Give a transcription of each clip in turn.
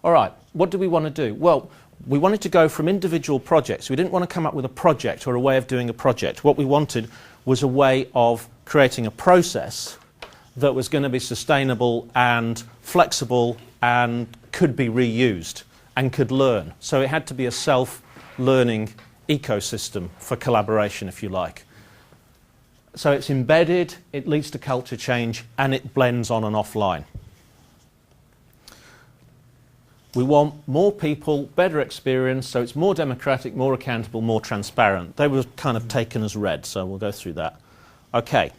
All right, what do we want to do? Well, we wanted to go from individual projects. We didn't want to come up with a project or a way of doing a project. What we wanted was a way of creating a process that was going to be sustainable and flexible and could be reused and could learn. So it had to be a self-learning ecosystem for collaboration, if you like. So it's embedded, it leads to culture change, and it blends on and offline. We want more people, better experience, so it's more democratic, more accountable, more transparent. They were kind of taken as read, so we'll go through that. Okay.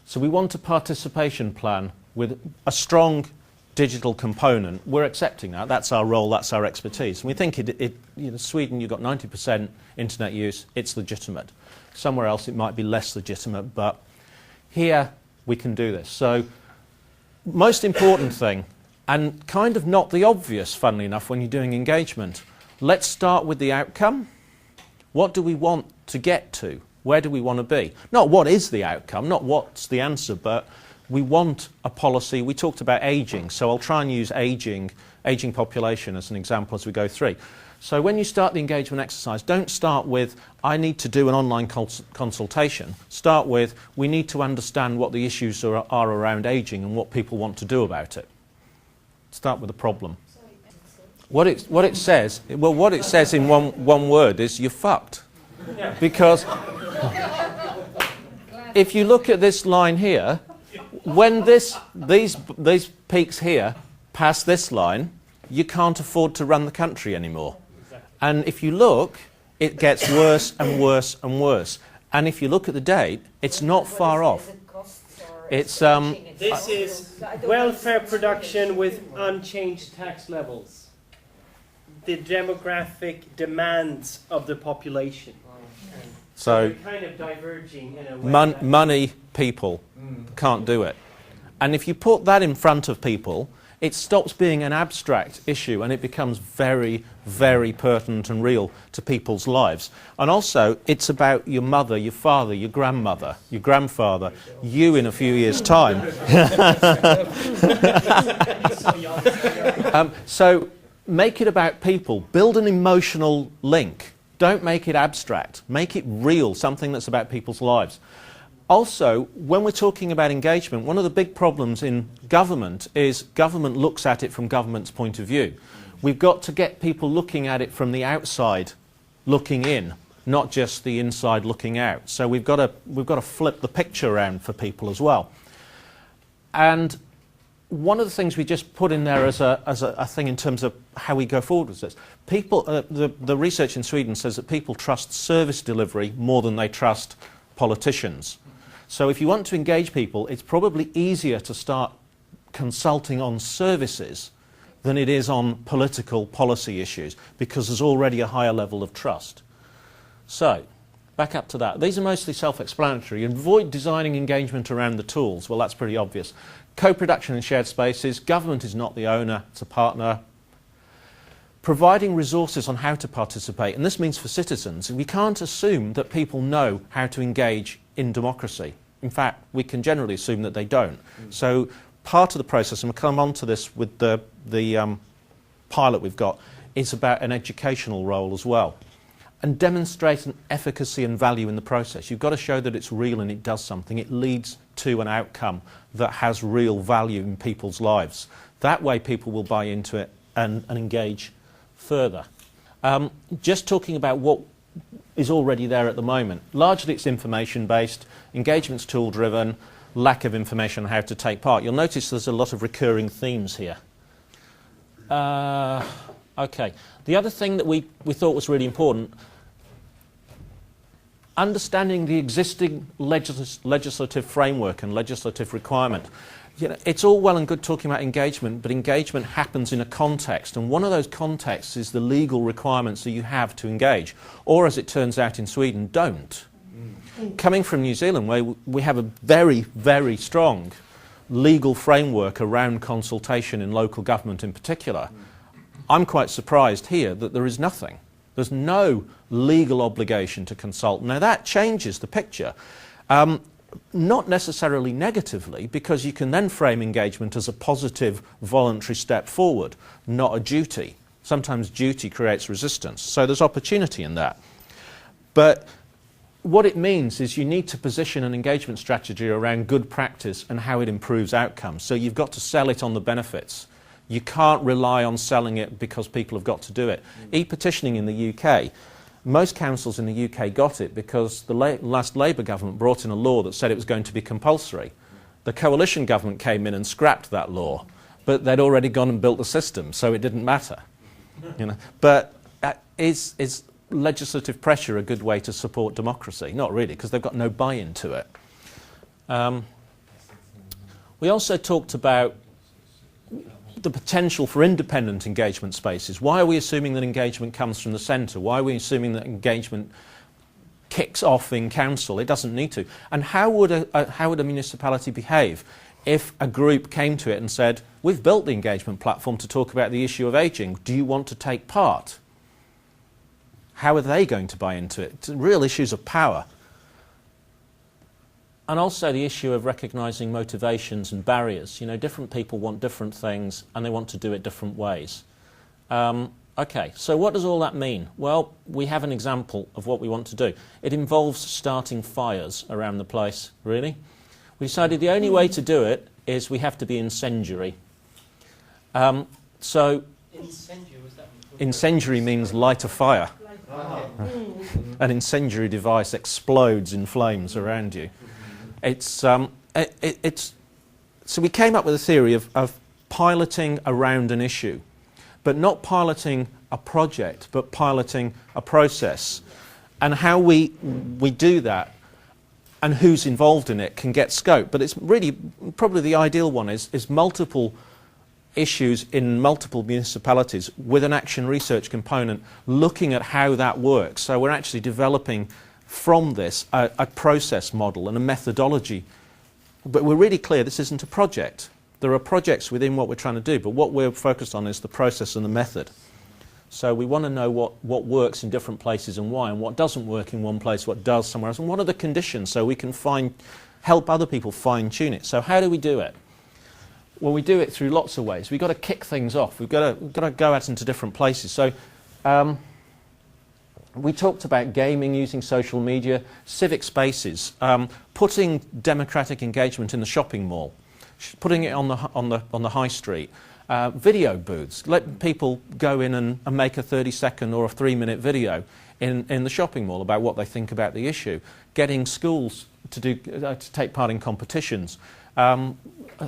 So we want a participation plan with a strong digital component. We're accepting that. That's our role, that's our expertise. And we think Sweden, you've got 90% internet use, it's legitimate. Somewhere else it might be less legitimate, but here we can do this. So most important thing, and kind of not the obvious, funnily enough, when you're doing engagement, let's start with the outcome. What do we want to get to? Where do we want to be? Not what is the outcome, not what's the answer, but we want a policy. We talked about ageing, so I'll try and use aging population as an example as we go through. So when you start the engagement exercise, don't start with, I need to do an online consultation. Start with, we need to understand what the issues are around ageing and what people want to do about it. Start with the problem. What it says in one word is, you're fucked. Because if you look at this line here, when these peaks here pass this line, you can't afford to run the country anymore. And if you look, it gets worse and worse and worse. And if you look at the date, it's not far off. It's this is welfare production with unchanged tax levels. The demographic demands of the population. So we're kind of diverging in a way. Money, people can't do it. And if you put that in front of people, it stops being an abstract issue and it becomes very, very pertinent and real to people's lives. And also, it's about your mother, your father, your grandmother, your grandfather, you in a few years' time. So make it about people. Build an emotional link. Don't make it abstract. Make it real, something that's about people's lives. Also, when we're talking about engagement, one of the big problems in government is government looks at it from government's point of view. We've got to get people looking at it from the outside, looking in, not just the inside looking out. So we've got to flip the picture around for people as well. And one of the things we just put in there as a thing in terms of how we go forward with this, people, the research in Sweden says that people trust service delivery more than they trust politicians. So if you want to engage people, it's probably easier to start consulting on services than it is on political policy issues, because there's already a higher level of trust. So, back up to that. These are mostly self-explanatory. Avoid designing engagement around the tools. Well, that's pretty obvious. Co-production and shared spaces. Government is not the owner, it's a partner. Providing resources on how to participate, and this means for citizens. We can't assume that people know how to engage in democracy. In fact, we can generally assume that they don't. So part of the process, and we'll come on to this with the pilot we've got, is about an educational role as well. And demonstrate an efficacy and value in the process. You've got to show that it's real and it does something. It leads to an outcome that has real value in people's lives. That way people will buy into it and engage further. Just talking about what is already there at the moment. Largely it's information-based, engagement's tool-driven, lack of information on how to take part. You'll notice there's a lot of recurring themes here. Okay. The other thing that we thought was really important, understanding the existing legislative framework and legislative requirement. You know, it's all well and good talking about engagement, but engagement happens in a context, and one of those contexts is the legal requirements that you have to engage, or as it turns out in Sweden, don't. Coming from New Zealand, where we have a very, very strong legal framework around consultation in local government in particular, I'm quite surprised here that there is nothing. There's no legal obligation to consult. Now that changes the picture. not necessarily negatively, because you can then frame engagement as a positive voluntary step forward, not a duty. Sometimes duty creates resistance, so there's opportunity in that. But what it means is you need to position an engagement strategy around good practice and how it improves outcomes. So you've got to sell it on the benefits. You can't rely on selling it because people have got to do it. E-petitioning in the UK, most councils in the UK got it because the last Labour government brought in a law that said it was going to be compulsory. The coalition government came in and scrapped that law, but they'd already gone and built the system, so it didn't matter. You know? But is legislative pressure a good way to support democracy? Not really, because they've got no buy-in to it. We also talked about the potential for independent engagement spaces. Why are we assuming that engagement comes from the centre? Why are we assuming that engagement kicks off in council? It doesn't need to. And how would a municipality behave if a group came to it and said, we've built the engagement platform to talk about the issue of ageing, do you want to take part? How are they going to buy into it? It's real issues of power. And also the issue of recognising motivations and barriers. You know, different people want different things and they want to do it different ways. Okay, so what does all that mean? Well, we have an example of what we want to do. It involves starting fires around the place, really. We decided the only way to do it is we have to be incendiary. So incendiary means light a fire. An incendiary device explodes in flames around you. So we came up with a theory of piloting around an issue, but not piloting a project, but piloting a process. And how we do that and who's involved in it can get scope. But it's really, probably the ideal one is multiple issues in multiple municipalities with an action research component looking at how that works. So we're actually developing from this a process model and a methodology. But we're really clear this isn't a project. There are projects within what we're trying to do, but what we're focused on is the process and the method. So we want to know what works in different places and why, and what doesn't work in one place, what does somewhere else, and what are the conditions so we can help other people fine-tune it. So how do we do it? Well, we do it through lots of ways. We've got to kick things off. We've got to go out into different places. So we talked about gaming using social media, civic spaces, putting democratic engagement in the shopping mall, putting it on the high street, video booths. Let people go in and make a 30-second or a 3-minute video in the shopping mall about what they think about the issue. Getting schools to take part in competitions.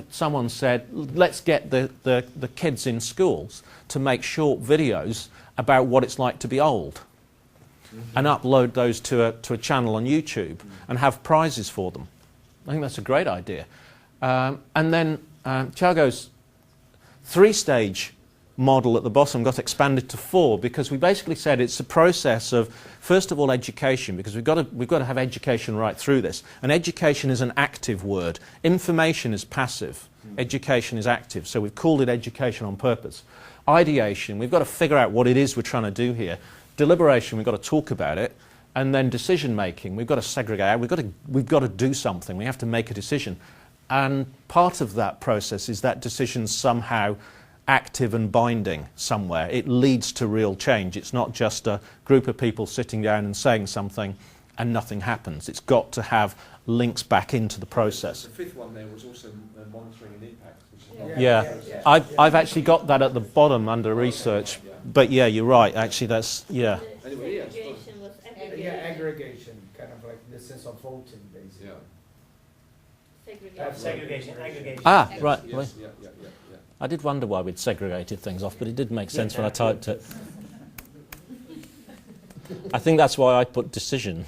Someone said, let's get the kids in schools to make short videos about what it's like to be old. And upload those to a channel on YouTube and have prizes for them. I think that's a great idea. And then Thiago's 3-stage model at the bottom got expanded to 4 because we basically said it's a process of, first of all, education, because we've got to have education right through this. And education is an active word. Information is passive. Education is active. So we've called it education on purpose. Ideation, we've got to figure out what it is we're trying to do here. Deliberation, we've got to talk about it. And then decision making, we've got to segregate out. We've got to do something. We have to make a decision. And part of that process is that decision somehow active and binding somewhere. It leads to real change. It's not just a group of people sitting down and saying something and nothing happens. It's got to have links back into the process. The 5th one there was also monitoring and impact. I've actually got that at the bottom under research. But yeah, you're right. Actually, that's, yeah. Aggregation was aggregation, kind of like the sense of voting, basically. Segregation, aggregation. Ah, right. Yes, yeah. I did wonder why we'd segregated things off, but it did make sense when I typed it. I think that's why I put decision.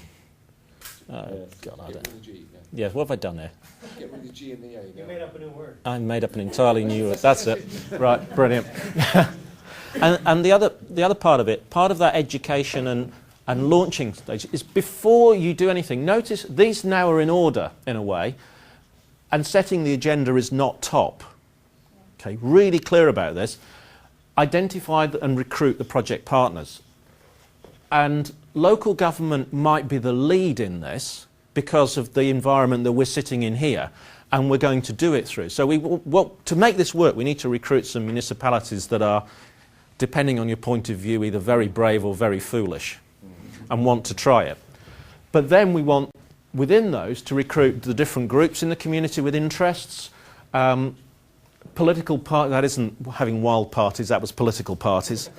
God, I don't. Yeah, what have I done here? Get rid of the G and the A. You made up a new word. I made up an entirely new word. That's it. Right, brilliant. And the other part of it, part of that education and launching stage is before you do anything. Notice these now are in order in a way, and setting the agenda is not top. Okay, really clear about this. Identify and recruit the project partners. And local government might be the lead in this because of the environment that we're sitting in here, and we're going to do it through. So to make this work, we need to recruit some municipalities that are, depending on your point of view, either very brave or very foolish and want to try it. But then we want, within those, to recruit the different groups in the community with interests. Political party, that isn't having wild parties, that was political parties.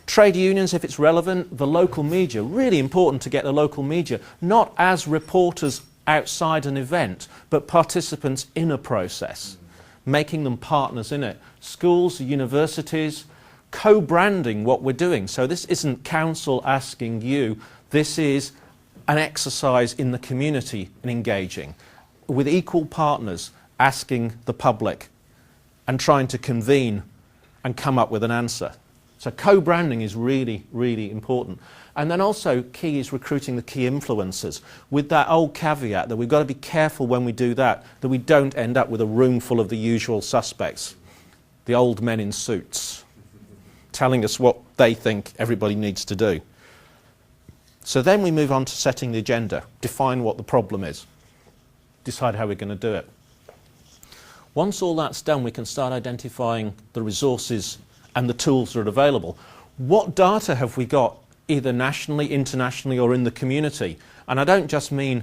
Trade unions, if it's relevant. The local media, really important to get the local media, not as reporters outside an event, but participants in a process, making them partners in it. Schools, universities, co-branding what we're doing. So this isn't council asking you, this is an exercise in the community in engaging, with equal partners asking the public and trying to convene and come up with an answer. So co-branding is really, really important. And then also key is recruiting the key influencers, with that old caveat that we've got to be careful when we do that we don't end up with a room full of the usual suspects, the old men in suits, telling us what they think everybody needs to do. So then we move on to setting the agenda, define what the problem is, decide how we're going to do it. Once all that's done, we can start identifying the resources and the tools that are available. What data have we got, either nationally, internationally, or in the community? And I don't just mean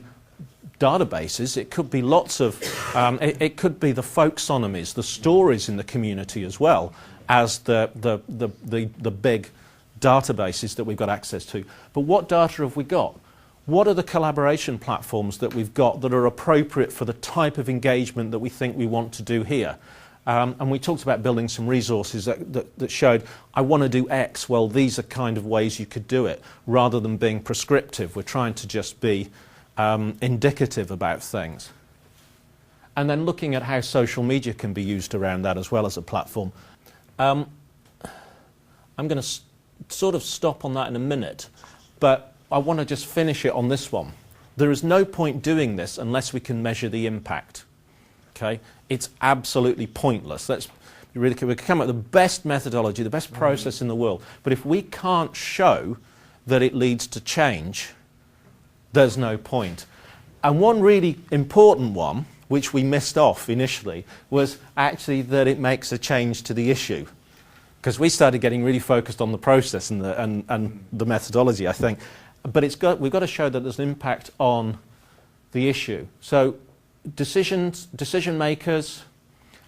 databases, it could be lots of, it could be the folksonomies, the stories in the community as well as the big databases that we've got access to. But what data have we got? What are the collaboration platforms that we've got that are appropriate for the type of engagement that we think we want to do here? And we talked about building some resources that showed, I want to do X, well, these are kind of ways you could do it, rather than being prescriptive. We're trying to just be indicative about things. And then looking at how social media can be used around that as well as a platform. I'm going to sort of stop on that in a minute, but I want to just finish it on this one. There is no point doing this unless we can measure the impact. Okay? It's absolutely pointless. Let's be really clear. We can come up with the best methodology, the best process in the world, but if we can't show that it leads to change, there's no point. And one really important one, which we missed off initially, was actually that it makes a change to the issue. Because we started getting really focused on the process and the methodology, I think. But we've got to show that there's an impact on the issue. So decision makers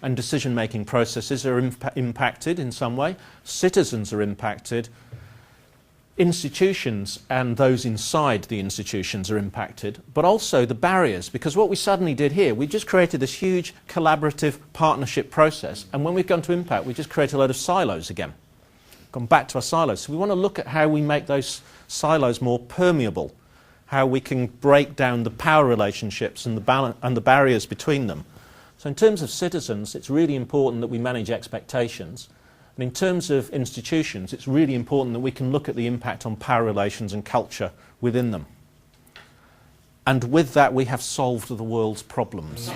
and decision-making processes are impacted in some way. Citizens are impacted. Institutions and those inside the institutions are impacted. But also the barriers, because what we suddenly did here, we just created this huge collaborative partnership process. And when we've gone to impact, we just create a load of silos again. Gone back to our silos. So we want to look at how we make those silos more permeable, how we can break down the power relationships and the barriers between them. So in terms of citizens, it's really important that we manage expectations. And in terms of institutions, it's really important that we can look at the impact on power relations and culture within them. And with that, we have solved the world's problems.